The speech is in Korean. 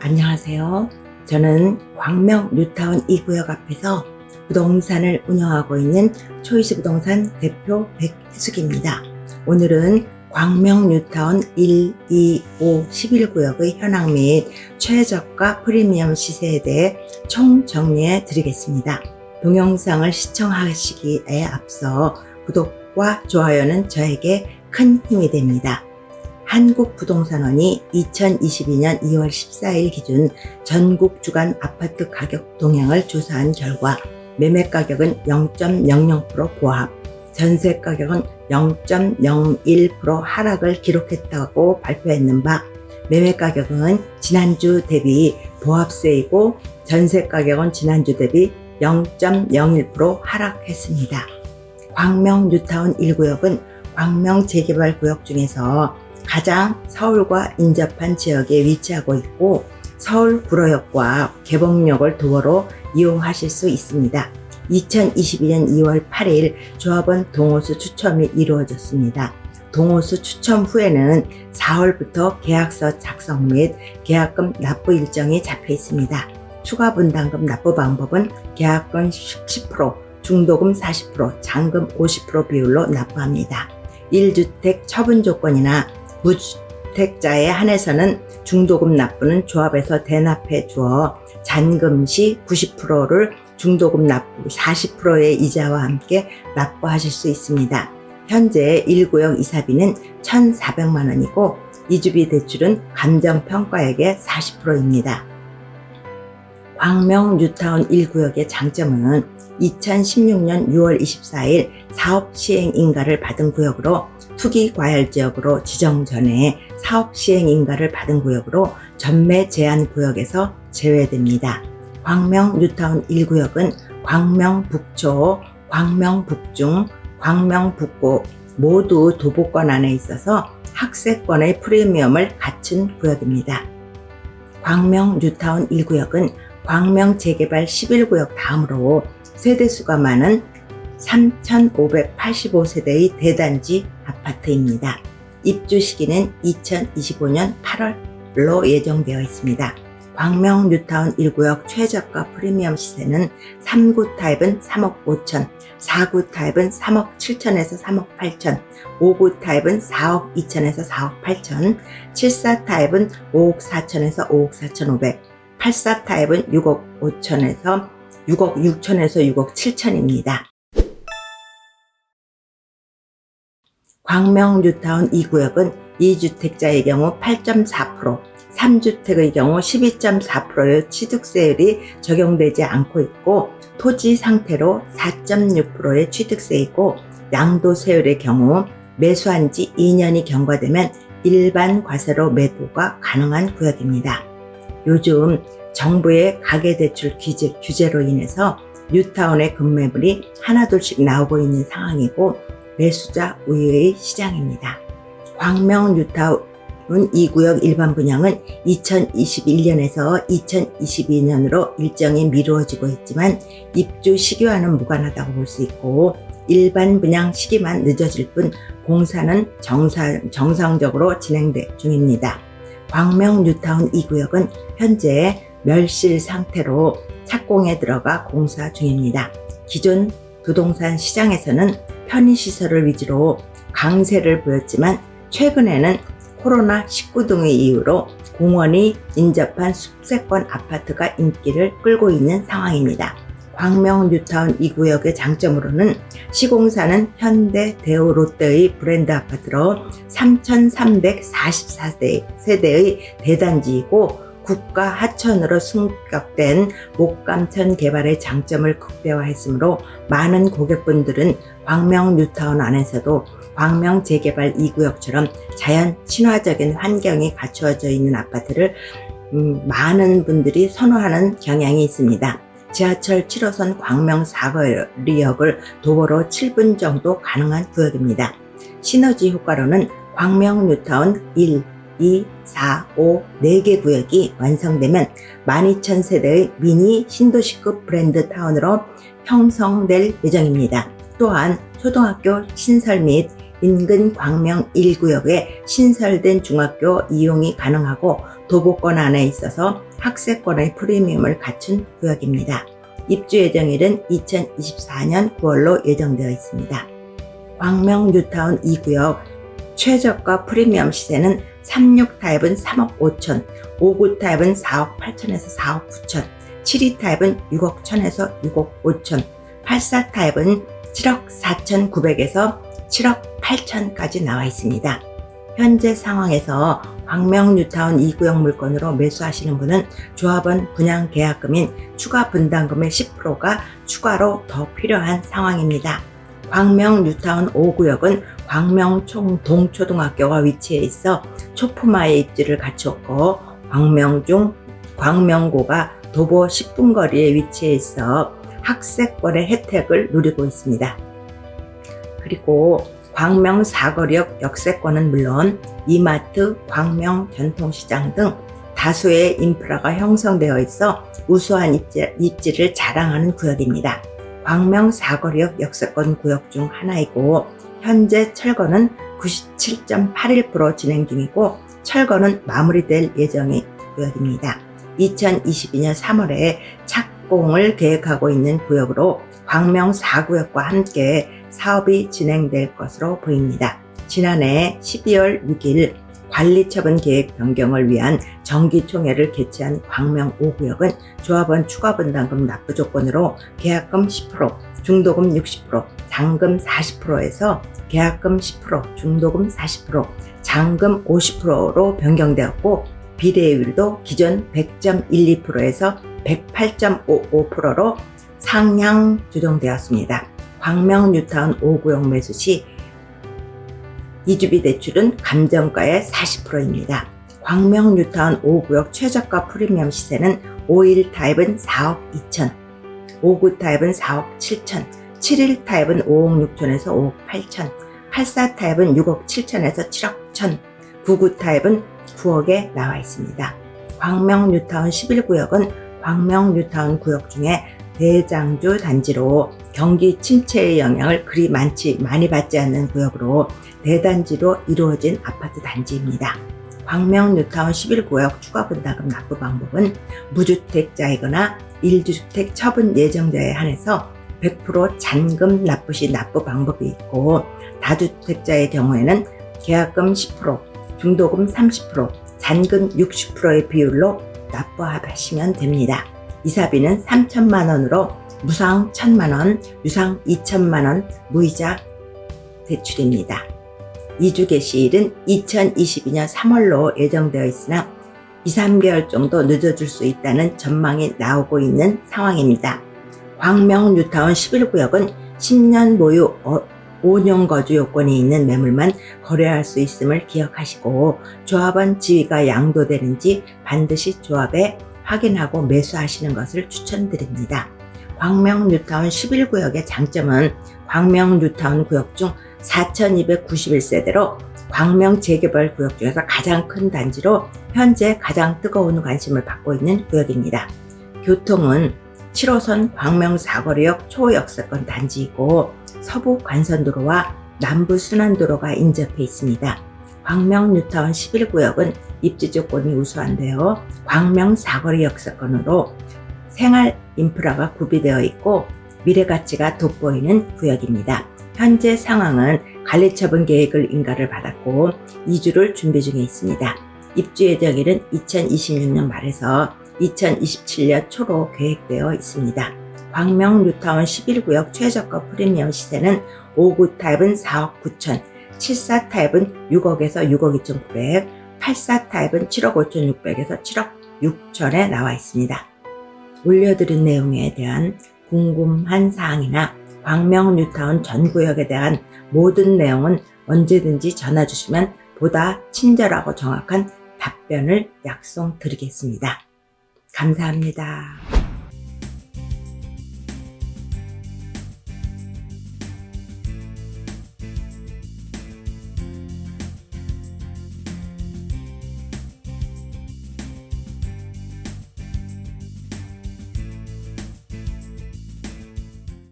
안녕하세요. 저는 광명 뉴타운 2구역 앞에서 부동산을 운영하고 있는 초이스 부동산 대표 백혜숙입니다. 오늘은 광명 뉴타운 1, 2, 5, 11구역의 현황 및 최저가 프리미엄 시세에 대해 총정리해 드리겠습니다. 동영상을 시청하시기에 앞서 구독과 좋아요는 저에게 큰 힘이 됩니다. 한국부동산원이 2022년 2월 14일 기준 전국 주간 아파트 가격 동향을 조사한 결과 매매 가격은 0.00% 보합, 전세 가격은 0.01% 하락을 기록했다고 발표했는 바 매매 가격은 지난주 대비 보합세이고 전세 가격은 지난주 대비 0.01% 하락했습니다. 광명 뉴타운 1구역은 광명 재개발 구역 중에서 가장 서울과 인접한 지역에 위치하고 있고 서울 구로역과 개봉역을 도보로 이용하실 수 있습니다. 2022년 2월 8일 조합원 동호수 추첨이 이루어졌습니다. 동호수 추첨 후에는 4월부터 계약서 작성 및 계약금 납부 일정이 잡혀 있습니다. 추가 분담금 납부 방법은 계약금 10%, 중도금 40%, 잔금 50% 비율로 납부합니다. 1주택 처분 조건이나 무주택자에 한해서는 중도금 납부는 조합에서 대납해 주어 잔금 시 90%를 중도금 납부 40%의 이자와 함께 납부하실 수 있습니다. 현재 1구역 이사비는 1,400만 원이고 이주비 대출은 감정평가액의 40%입니다. 광명 뉴타운 1구역의 장점은 2016년 6월 24일 사업 시행 인가를 받은 구역으로 투기 과열 지역으로 지정 전에 사업 시행 인가를 받은 구역으로 전매 제한 구역에서 제외됩니다. 광명 뉴타운 1구역은 광명 북초, 광명 북중, 광명 북고 모두 도보권 안에 있어서 학세권의 프리미엄을 갖춘 구역입니다. 광명 뉴타운 1구역은 광명 재개발 11구역 다음으로 세대수가 많은 3,585세대의 대단지 아파트입니다. 입주 시기는 2025년 8월로 예정되어 있습니다. 광명 뉴타운 1구역 최저가 프리미엄 시세는 3구 타입은 3억 5천, 4구 타입은 3억 7천에서 3억 8천, 5구 타입은 4억 2천에서 4억 8천, 74 타입은 5억 4천에서 5억 4천 5백, 84 타입은 6억 5천에서 6억 6천에서 6억 7천입니다. 광명 뉴타운 2구역은 2주택자의 경우 8.4%, 3주택의 경우 12.4%의 취득세율이 적용되지 않고 있고 토지 상태로 4.6%의 취득세이고 양도세율의 경우 매수한 지 2년이 경과되면 일반 과세로 매도가 가능한 구역입니다. 요즘 정부의 가계대출 규제로 인해서 뉴타운의 급매물이 하나둘씩 나오고 있는 상황이고 매수자 우위의 시장입니다. 광명 뉴타운 2구역 일반 분양은 2021년에서 2022년으로 일정이 미루어지고 있지만 입주 시기와는 무관하다고 볼 수 있고 일반 분양 시기만 늦어질 뿐 공사는 정상적으로 진행 중입니다. 광명 뉴타운 2구역은 현재 멸실 상태로 착공에 들어가 공사 중입니다. 기존 부동산 시장에서는 편의시설을 위주로 강세를 보였지만 최근에는 코로나19 등의 이유로 공원이 인접한 숙세권 아파트가 인기를 끌고 있는 상황입니다. 광명 뉴타운 2구역의 장점으로는 시공사는 현대, 대우, 롯데의 브랜드 아파트로 3,344세대의 대단지이고 국가 하천으로 승격된 목감천 개발의 장점을 극대화했으므로 많은 고객분들은 광명 뉴타운 안에서도 광명 재개발 2구역처럼 자연 친화적인 환경이 갖추어져 있는 아파트를 많은 분들이 선호하는 경향이 있습니다. 지하철 7호선 광명 사거리역을 도보로 7분 정도 가능한 구역입니다. 시너지 효과로는 광명 뉴타운 1, 2, 4, 5, 4개 구역이 완성되면 12,000세대의 미니 신도시급 브랜드 타운으로 형성될 예정입니다. 또한 초등학교 신설 및 인근 광명 1구역에 신설된 중학교 이용이 가능하고 도보권 안에 있어서 학세권의 프리미엄을 갖춘 구역입니다. 입주 예정일은 2024년 9월로 예정되어 있습니다. 광명 뉴타운 2구역 최저가 프리미엄 시세는 36 타입은 3억 5천, 59 타입은 4억 8천에서 4억 9천, 72 타입은 6억 1천에서 6억 5천, 84 타입은 7억 4천 9백에서 7억 8천까지 나와 있습니다. 현재 상황에서 광명 뉴타운 2구역 물건으로 매수하시는 분은 조합원 분양 계약금인 추가 분담금의 10%가 추가로 더 필요한 상황입니다. 광명 뉴타운 5구역은 광명 동초등학교가 위치해 있어 초품화의 입지를 갖추었고 광명고가 도보 10분 거리에 위치해 있어 학세권의 혜택을 누리고 있습니다. 그리고 광명 사거리역 역세권은 물론 이마트, 광명 전통시장 등 다수의 인프라가 형성되어 있어 우수한 입지를 자랑하는 구역입니다. 광명 사거리역 역세권 구역 중 하나이고 현재 철거는 97.81% 진행 중이고 철거는 마무리될 예정의 구역입니다. 2022년 3월에 착공을 계획하고 있는 구역으로 광명 4구역과 함께 사업이 진행될 것으로 보입니다. 지난해 12월 6일 관리처분 계획 변경을 위한 정기총회를 개최한 광명 5구역은 조합원 추가 분담금 납부 조건으로 계약금 10%, 중도금 60%, 잔금 40%에서 계약금 10%, 중도금 40%, 잔금 50%로 변경되었고 비례율도 기존 100.12%에서 108.55%로 상향 조정되었습니다. 광명 뉴타운 5구역 매수 시 이주비 대출은 감정가의 40%입니다. 광명 뉴타운 5구역 최저가 프리미엄 시세는 51 타입은 4억 2천, 59 타입은 4억 7천, 71 타입은 5억 6천에서 5억 8천, 84 타입은 6억 7천에서 7억 1천, 99 타입은 9억에 나와 있습니다. 광명 뉴타운 11구역은 광명 뉴타운 구역 중에 대장주 단지로 경기 침체의 영향을 그리 많이 받지 않는 구역으로 대단지로 이루어진 아파트 단지입니다. 광명 뉴타운 11구역 추가 분담금 납부 방법은 무주택자이거나 1주택 처분 예정자에 한해서 100% 잔금 납부 시 납부 방법이 있고 다주택자의 경우에는 계약금 10%, 중도금 30%, 잔금 60%의 비율로 납부하시면 됩니다. 이사비는 3천만 원으로 무상 1천만 원, 유상 2천만 원, 무이자 대출입니다. 이주 개시일은 2022년 3월로 예정되어 있으나 2, 3개월 정도 늦어질 수 있다는 전망이 나오고 있는 상황입니다. 광명 뉴타운 11구역은 10년 보유 5년 거주 요건이 있는 매물만 거래할 수 있음을 기억하시고 조합원 지위가 양도되는지 반드시 조합에 확인하고 매수하시는 것을 추천드립니다. 광명 뉴타운 11구역의 장점은 광명 뉴타운 구역 중 4,291세대로 광명 재개발 구역 중에서 가장 큰 단지로 현재 가장 뜨거운 관심을 받고 있는 구역입니다. 교통은 7호선 광명 사거리역 초역세권 단지이고 서부 관선도로와 남부 순환도로가 인접해 있습니다. 광명 뉴타운 11구역은 입지 조건이 우수한데요. 광명 사거리 역세권으로 생활 인프라가 구비되어 있고 미래 가치가 돋보이는 구역입니다. 현재 상황은 관리처분 계획을 인가를 받았고 이주를 준비 중에 있습니다. 입주 예정일은 2026년 말에서 2027년 초로 계획되어 있습니다. 광명 뉴타운 11구역 최저가 프리미엄 시세는 59 타입은 4억 9천, 74 타입은 6억에서 6억 2,900, 84 타입은 7억 5,600에서 7억 6천에 나와 있습니다. 올려드린 내용에 대한 궁금한 사항이나 광명 뉴타운 전 구역에 대한 모든 내용은 언제든지 전화 주시면 보다 친절하고 정확한 답변을 약속드리겠습니다. 감사합니다.